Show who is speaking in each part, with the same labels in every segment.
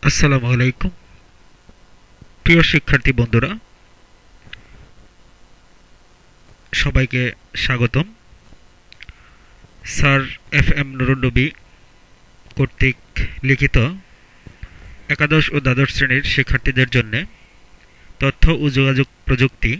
Speaker 1: আসসালামু আলাইকুম প্রিয় শিক্ষার্থী বন্ধুরা, সবাইকে স্বাগতম। স্যার এফ এম নুরুন নবী কর্তৃক লিখিত একাদশ ও দ্বাদশ শ্রেণীর শিক্ষার্থীদের জন্য তথ্য ও যোগাযোগ প্রযুক্তি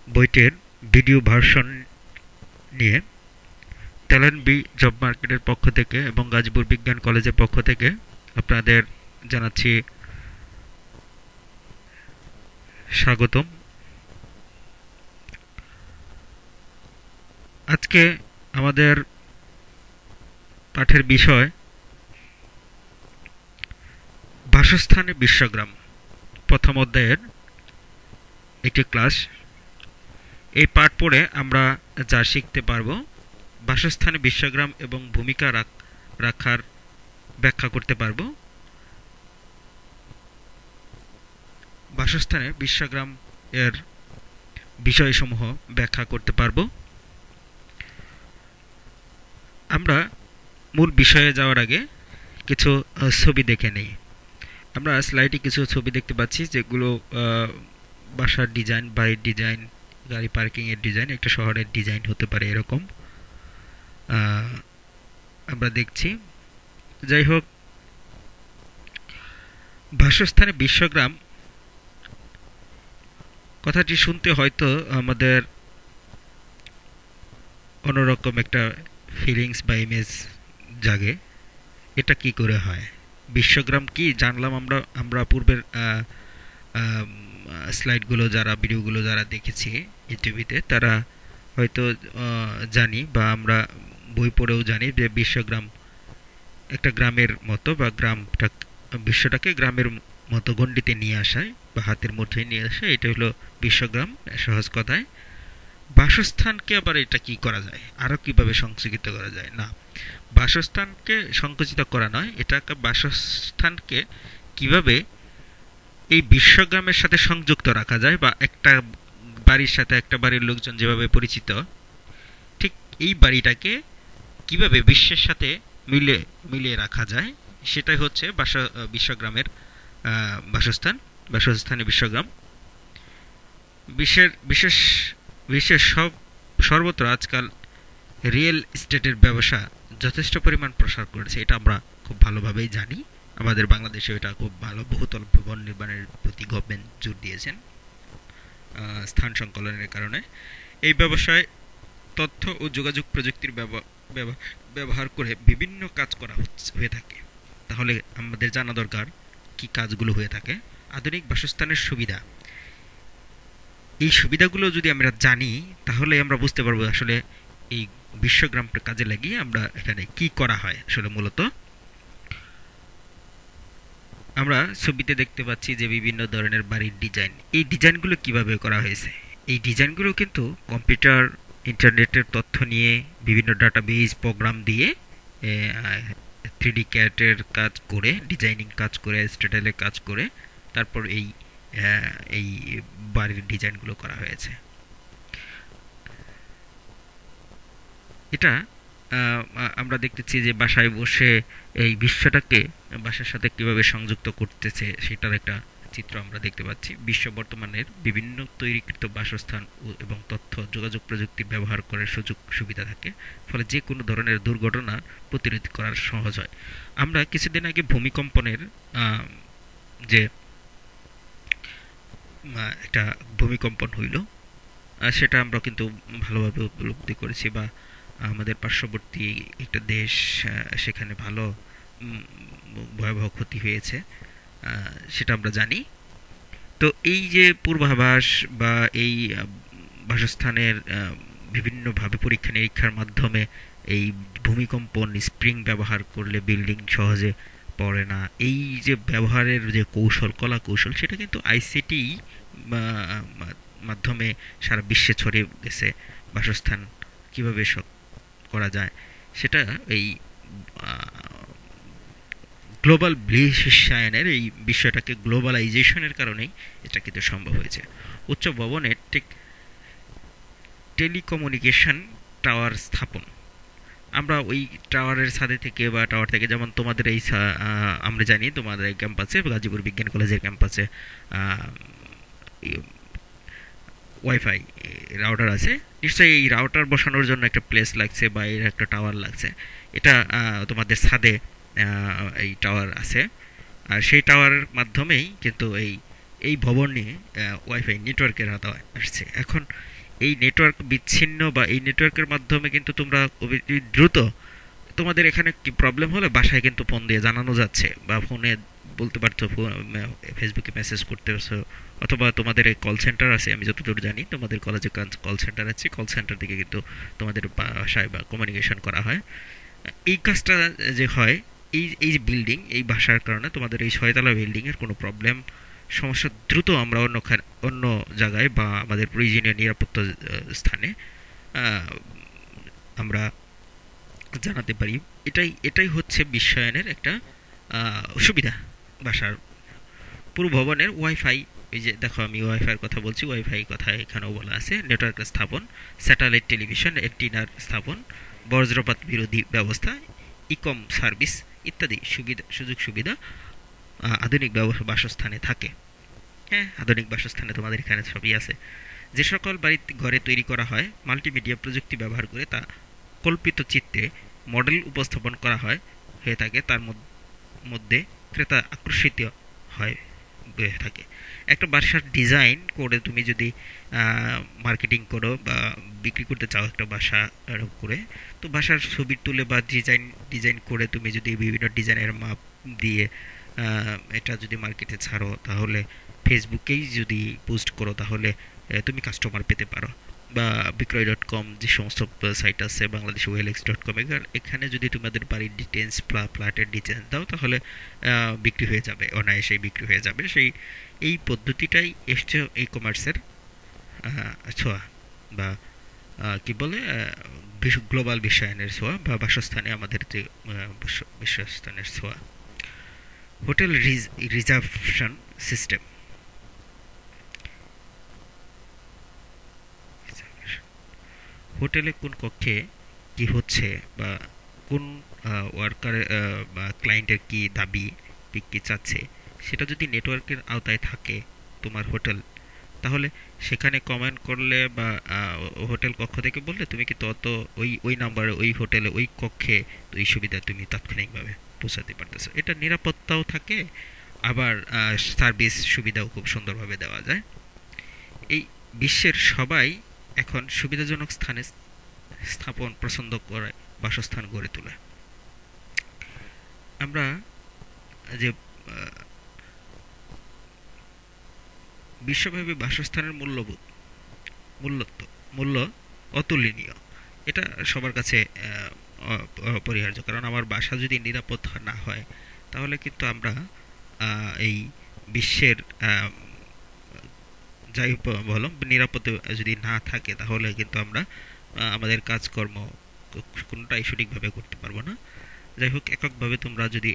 Speaker 1: বইটির ভিডিও ভার্সন নিয়ে ট্যালেন্ট বি জব মার্কেটের পক্ষ থেকে এবং গাজীপুর বিজ্ঞান কলেজের পক্ষ থেকে আপনাদের জানাচ্ছি স্বাগতম। আজকে আমাদের পাঠের বিষয় বাসস্থানে বিশ্বগ্রাম, প্রথম অধ্যায়ের একটি ক্লাস। এই পাঠ পড়ে আমরা যা শিখতে পারব, বাসস্থানে বিশ্বগ্রাম এবং ভূমিকা রাখার ব্যাখ্যা করতে পারব। বাসস্থানে বিশ্বগ্রাম এর বিষয়সমূহ ব্যাখ্যা করতে পারব। আমরা মূল বিষয়ে যাওয়ার আগে কিছু ছবি দেখে নেই। আমরা স্লাইডে কিছু ছবি দেখতে পাচ্ছি, যেগুলো বাসার ডিজাইন, বাড়ির ডিজাইন, গাড়ি পার্কিংয়ের ডিজাইন, একটা শহরের ডিজাইন হতে পারে এরকম আমরা দেখছি। যাই হোক, বাসস্থানে বিশ্বগ্রাম কথাটি শুনতে হয়তো আমাদের অন্যরকম একটা ফিলিংস বা ইমেজ জাগে। এটা কি করে হয়, বিশ্বগ্রাম কি জানলাম আমরা আমরা পূর্বের স্লাইডগুলো যারা ভিডিওগুলো যারা দেখেছি ইউটিউবিতে, তারা হয়তো জানি বা আমরা বই পড়েও জানি যে বিশ্বগ্রাম একটা গ্রামের মতো, বা গ্রামটা বিশ্বটাকে গ্রামের মতো গণ্ডিতে নিয়ে আসায় বা হাতের মুঠোয় নিয়ে আসা, এটা হলো বিশ্বগ্রাম সহজ কথায়। বাসস্থানকে আবার এটা কি করা যায়, আরো কিভাবে সংকুচিত করা যায়? না, বাসস্থানকে সংকুচিত করা নয়, এটাকে বাসস্থানকে কিভাবে এই বিশ্বগ্রামের সাথে সংযুক্ত রাখা যায়, বা একটা বাড়ির সাথে একটা বাড়ির লোকজন যেভাবে পরিচিত, ঠিক এই বাড়িটাকে কিভাবে বিশ্বের সাথে মিলিয়ে রাখা যায়, সেটাই হচ্ছে বিশ্বগ্রামের বাসস্থানে বিশ্বগ্রাম। বিশেষ বিশ্বের সর্বত্র আজকাল রিয়েল এস্টেটের ব্যবসা যথেষ্ট পরিমাণ প্রসার করেছে, এটা আমরা খুব ভালোভাবেই জানি। আমাদের বাংলাদেশে এটা খুব ভালো, বহুতল ভবন নির্মাণের প্রতি গভর্নমেন্ট জোর দিয়েছেন স্থান সংকলনের কারণে। এই ব্যবসায় তথ্য ও যোগাযোগ প্রযুক্তির ব্যবহার করে বিভিন্ন কাজ করা হয়ে থাকে। তাহলে আমাদের জানা দরকার কি কাজগুলো হয়ে থাকে। আধুনিক বাসস্থানের সুবিধা, এই সুবিধাগুলো যদি আমরা জানি তাহলে আমরা বুঝতে পারবো আসলে এই বিশ্বগ্রামটা কাজে লাগিয়ে আমরা এখানে কি করা হয়। আসলে মূলত আমরা ছবিতে দেখতে পাচ্ছি যে বিভিন্ন ধরনের বাড়ির ডিজাইন, এই ডিজাইনগুলো কিভাবে করা হয়েছে। এই ডিজাইনগুলো কিন্তু কম্পিউটার, ইন্টারনেটের তথ্য নিয়ে বিভিন্ন ডাটাবেজ প্রোগ্রাম দিয়ে 3D ক্যাটের কাজ করে, ডিজাইনিং কাজ করে, স্ট্যাটাইলের কাজ করে তারপর এই বাড়ির ডিজাইনগুলো করা হয়েছে। এটা আমরা দেখতেছি যে বাসায় বসে এই বিশ্বটাকে বাসার সাথে কিভাবে সংযুক্ত করতেছে সেটার একটা চিত্র আমরা দেখতে পাচ্ছি। বিশ্ব বর্তমানের বিভিন্ন তৈরিকৃত বাসস্থান এবং তথ্য যোগাযোগ প্রযুক্তি ব্যবহার করার সুযোগ সুবিধা থাকে, ফলে যে কোনো ধরনের দুর্ঘটনা প্রতিরোধ করার সহজ হয়। আমরা কিছুদিন আগে ভূমিকম্পনের যে একটা ভূমিকম্পন হইল, সেটা আমরা কিন্তু ভালোভাবে উপলব্ধি করেছি, বা আমাদের পার্শ্ববর্তী একটা দেশ, সেখানে ভালো ভয়াবহ ক্ষতি হয়েছে, সেটা আমরা জানি। তো এই যে পূর্বাভাস বা এই বাসস্থানের বিভিন্নভাবে পরীক্ষা নিরীক্ষার মাধ্যমে এই ভূমিকম্পন স্প্রিং ব্যবহার করলে বিল্ডিং সহজে পড়ে না, এই যে ব্যবহারের যে কৌশল, কলা কৌশল, সেটা কিন্তু আইসিটি মাধ্যমে সারা বিশ্বে ছড়িয়ে গেছে। বাসস্থান কিভাবে করা যায় সেটা এই গ্লোবাল বিশ্বায়নের এই বিষয়টাকে গ্লোবালাইজেশনের কারণেই এটা কিন্তু সম্ভব হয়েছে। উচ্চ ভবনের ঠিক টেলিকমিউনিকেশন টাওয়ার স্থাপন, আমরা ওই টাওয়ারের ছাদে থেকে বা টাওয়ার থেকে, যেমন তোমাদের এই আমরা জানি তোমাদের এই ক্যাম্পাসে, গাজীপুর বিজ্ঞান কলেজের ক্যাম্পাসে ওয়াইফাই রাউটার আছে। নিশ্চয়ই এই রাউটার বসানোর জন্য একটা প্লেস লাগছে বা এর একটা টাওয়ার লাগছে। এটা তোমাদের ছাদে এই টাওয়ার আছে। আর সেই টাওয়ারের মাধ্যমেই কিন্তু এই এই ভবন নিয়ে ওয়াইফাই নেটওয়ার্কের আওতা আসছে। এখন এই নেটওয়ার্ক বিচ্ছিন্ন বা এই নেটওয়ার্কের মাধ্যমে কিন্তু তোমরা খুবই দ্রুত, তোমাদের এখানে কি প্রবলেম হলে বাসায় কিন্তু ফোন দিয়ে জানানো যাচ্ছে, বা ফোনে বলতে পারছো, ফেসবুকে মেসেজ করতে পারছো, অথবা তোমাদের এই কল সেন্টার আছে, আমি যতদূর জানি তোমাদের কলেজে কল সেন্টার আছে, কল সেন্টার থেকে কিন্তু তোমাদের বাসায় বা কমিউনিকেশন করা হয়। এই কাজটা যে হয়, এই যে বিল্ডিং, এই বাসার কারণে তোমাদের এই 6 তলা বিল্ডিং এর কোনো প্রবলেম সমস্যা দ্রুত আমরা অন্য জায়গায় বা আমাদের প্রয়োজনীয় নিরাপত্তা স্থানে আহ, আমরা জানাতে পারি। এটাই হচ্ছে বিশ্বায়নের একটা সুবিধা। বাসার পুরো ভবনের ওয়াইফাই, এই যে দেখো আমি ওয়াইফাইয়ের কথা বলছি, ওয়াইফাই কথা এখানেও বলা আছে, নেটওয়ার্ক স্থাপন, স্যাটেলাইট টেলিভিশন অ্যান্টিনার স্থাপন, বজ্রপাত বিরোধী ব্যবস্থা, ইকম সার্ভিস ইত্যাদি সুযোগ সুবিধা আধুনিক বাসস্থানে থাকে। হ্যাঁ, আধুনিক বাসস্থানে তোমাদের এখানে সবই আছে। যে সকল বাড়িতে ঘরে তৈরি করা হয় মাল্টিমিডিয়া প্রযুক্তি ব্যবহার করে, তা কল্পিত চিত্রে মডেল উপস্থাপন করা হয়ে থাকে, তার মধ্যে ক্রেতা আকর্ষিত হয়ে থাকে। একটা বাসার ডিজাইন করে তুমি যদি মার্কেটিং করো বা বিক্রি করতে চাও একটা বাসা এরকম করে, তো বাসার ছবি তুলে বা ডিজাইন ডিজাইন করে তুমি যদি বিভিন্ন ডিজাইনের মাপ দিয়ে এটা যদি মার্কেটে ছাড়ো, তাহলে ফেসবুকেই যদি পোস্ট করো, তাহলে তুমি কাস্টমার পেতে পারো। বা বিক্রয়.কম যে সমস্ত সাইট আছে, বাংলাদেশ ওয়েলএক্স.কম, এখানে যদি তোমাদের বাড়ির ডিটেলস, ফ্ল্যাটের ডিটেলস দাও, তাহলে বিক্রি হয়ে যাবে, অনায়াসেই বিক্রি হয়ে যাবে। এই পদ্ধতিটাই এসছে ই কমার্সের ছোঁয়া, বা কি বলে, গ্লোবাল বিশ্বায়নের ছোঁয়া, বা বাসস্থানে আমাদের যে বাসস্থানের ছোঁয়া। Hotel reservation system. হোটেলে কোন কক্ষে কি হচ্ছে, বা কোন ওয়ার্কার বা ক্লায়েন্টের কি দাবি, কি চাচ্ছে, সেটা যদি নেটওয়ার্কের আওতায় থাকে তোমার হোটেল, তাহলে সেখানে কমেন্ট করলে বা হোটেল কক্ষ থেকে বললে, তুমি কি তত ওই নাম্বারে, ওই হোটেলে, ওই কক্ষে এই সুবিধা তুমি তাৎক্ষণিকভাবে পৌঁছাতে পারতেছো। এটা নিরাপত্তাও থাকে, আবার সার্ভিস সুবিধাও খুব সুন্দরভাবে দেওয়া যায়। এই বিশ্বের সবাই এখন সুবিধাজনক স্থানে স্থাপন পছন্দ করে, বাসস্থান গড়ে তোলে। আমরা যে বিশ্বব্যাপী বাসস্থানের মূল্যত্ব মূল্য অতুলনীয়। এটা সবার কাছে অপরিহার্য, কারণ আমার বাসা যদি নিরাপদ না হয়, তাহলে কিন্তু আমরা এই বিশ্বের যাই বলো, নিরাপদে যদি না থাকে, তাহলে কিন্তু আমরা আমাদের কাজকর্ম কোনোটাই সঠিকভাবে করতে পারবো না। যাই হোক, এককভাবে তোমরা যদি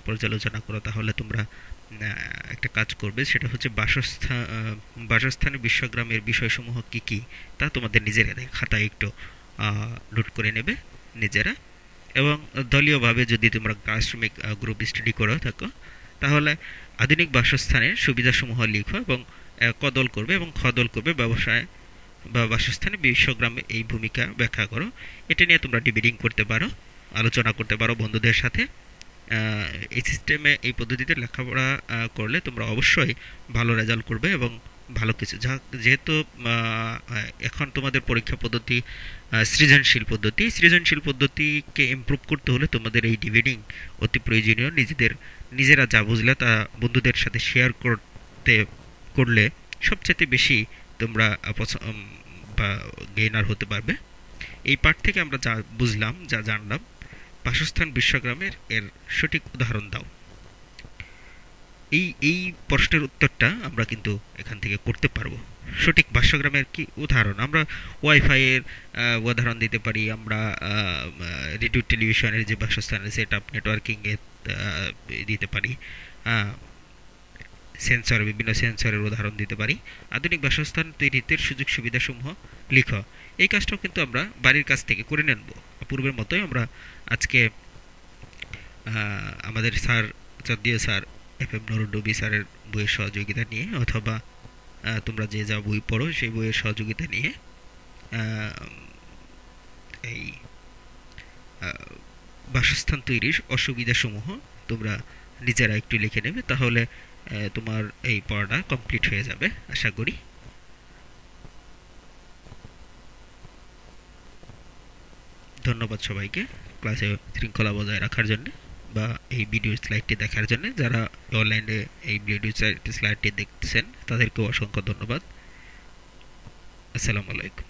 Speaker 1: পর্যালোচনা করো, তাহলে তোমরা একটা কাজ করবে, সেটা হচ্ছে বাসস্থানের বিশ্বগ্রামের বিষয়সমূহ কি কি, তা তোমাদের নিজেরা খাতায় একটু নোট করে নেবে নিজেরা। এবং দলীয়ভাবে যদি তোমরা ক্লাসরুমে গ্রুপ স্টাডি করে থাকো, তাহলে আধুনিক বাসস্থানের সুবিধাসমূহ লিখো এবং কদল করবে এবং খদল করবে ব্যবসায় বা বাসস্থানে বিশ্বগ্রামে এই ভূমিকা ব্যাখ্যা করো। এটা নিয়ে তোমরা ডিবেটিং করতে পারো, আলোচনা করতে পারো বন্ধুদের সাথে। এই সিস্টেমে, এই পদ্ধতিতে লেখাপড়া করলে তোমরা অবশ্যই ভালো রেজাল্ট করবে এবং ভালো কিছু, যেহেতু এখন তোমাদের পরীক্ষা পদ্ধতি সৃজনশীল পদ্ধতিকে ইমপ্রুভ করতে হলে তোমাদের এই ডিবেটিং অতি প্রয়োজনীয়। নিজেরা যা বুঝলে তা বন্ধুদের সাথে শেয়ার করলে সবচেয়ে বেশি তোমরা বা গেইনার হতে পারবে। এই পাঠ থেকে আমরা যা বুঝলাম, যা জানলাম, বাসস্থান বিশ্বগ্রামের এর সঠিক উদাহরণ দাও। এই প্রশ্নের উত্তরটা আমরা কিন্তু এখান থেকে করতে পারবো। সঠিক বাসগ্রামের কি উদাহরণ? আমরা ওয়াইফাই এর উদাহরণ দিতে পারি, আমরা রেডিও টেলিভিশনের যে বাসস্থানের সেট আপ, নেটওয়ার্কিং এর দিতে পারি, বিভিন্ন সেন্সরের উদাহরণ দিতে পারি। আধুনিক বাসস্থান তৈরিতে সুযোগ সুবিধাসমূহ লিখো। এই কাজটাও কিন্তু আমরা বাড়ির কাছ থেকে করে নেব। পূর্বের মতোই আমরা আজকে আমাদের স্যার শ্রদ্ধেয় স্যার এফ এম নুরুন্নবী স্যারের বইয়ের সহযোগিতা নিয়ে অথবা তোমরা যে যা বই পড়ো সেই বইয়ের সহযোগিতা নিয়ে আহ, এই আহ, বাসস্থান তৈরির অসুবিধাসমূহ তোমরা নিজেরা একটু লিখে নেবে, তাহলে তোমার এই পড়াটা কমপ্লিট হয়ে যাবে আশা করি। ধন্যবাদ সবাইকে ক্লাসে শৃঙ্খলা বজায় রাখার জন্য বা এই ভিডিও স্লাইডটি দেখার জন্য। যারা অনলাইনে এই ভিডিও স্লাইডটি দেখতেছেন তাদেরকেও অসংখ্য ধন্যবাদ। আসসালামু আলাইকুম।